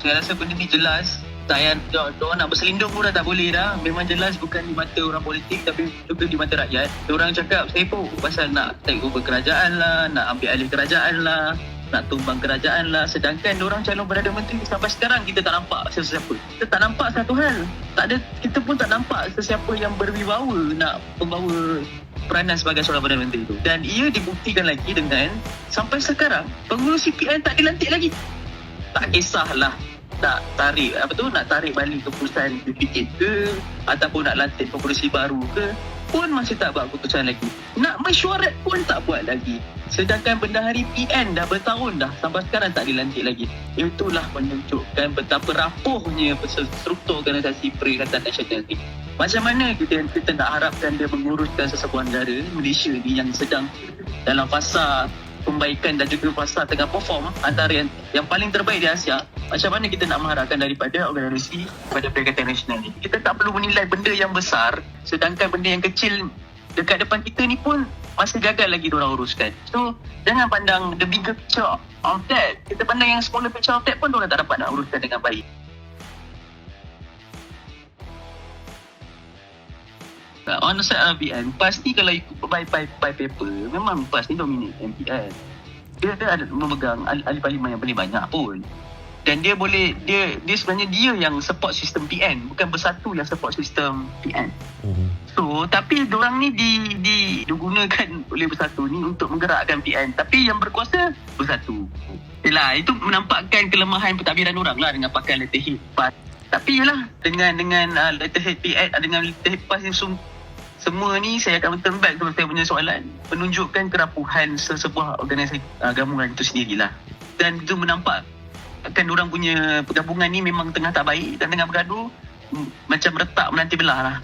Saya rasa benda ni jelas. Tak payah diorang nak berselindung pun dah tak boleh dah. Memang jelas bukan di mata orang politik tapi juga di mata rakyat. Diorang cakap sibuk pasal nak take over kerajaan lah, nak ambil alih kerajaan lah, nak tumbang kerajaan lah. Sedangkan diorang calon Perdana Menteri sampai sekarang kita tak nampak sesiapa. Kita tak nampak satu hal. Kita pun tak nampak sesiapa yang berwibawa nak membawa peranan sebagai seorang Perdana Menteri itu. Dan ia dibuktikan lagi dengan sampai sekarang pengurusi PN tak dilantik lagi. Tak kisahlah nak tarik balik keputusan BPN ke ataupun nak lantik pengurusi baru ke, pun masih tak buat keputusan lagi. Nak mesyuarat pun tak buat lagi. Sedangkan bendahari PN dah bertahun dah sampai sekarang tak dilantik lagi. Itulah menunjukkan betapa rapuhnya struktur organisasi Perikatan Nasional ini. Macam mana kita nak harapkan dia menguruskan sesebuah negara Malaysia ni yang sedang dalam fasa pembaikan dan juga fasa tengah perform antara yang paling terbaik di Asia. Macam mana kita nak mengharapkan daripada organisasi pada Perikatan Nasional ni? Kita tak perlu menilai benda yang besar, sedangkan benda yang kecil dekat depan kita ni pun masih gagal lagi diorang uruskan. So, jangan pandang the bigger picture of that. Kita pandang yang smaller picture of that pun diorang tak dapat nak uruskan dengan baik. On the side RBN, PAS ni kalau ikut by paper, memang PAS ni dominate MPN. Dia ada memegang ahli parlimen yang paling banyak pun. Dan dia sebenarnya dia yang support sistem PN, bukan Bersatu yang support sistem PN. So, tapi diorang ni digunakan oleh Bersatu ni untuk menggerakkan PN. Tapi yang berkuasa Bersatu. Yalah, itu menampakkan kelemahan pentadbiran orang lah dengan pakai letterhead PAS. Tapi yalah, dengan letterhead PN, dengan letterhead PAS ni semua ni saya akan turn back kepada saya punya soalan, menunjukkan kerapuhan sesebuah organisasi gabungan itu sendirilah. Dan itu menampakkan diorang punya pergabungan ni memang tengah tak baik dan tengah bergaduh, macam retak menanti belah lah.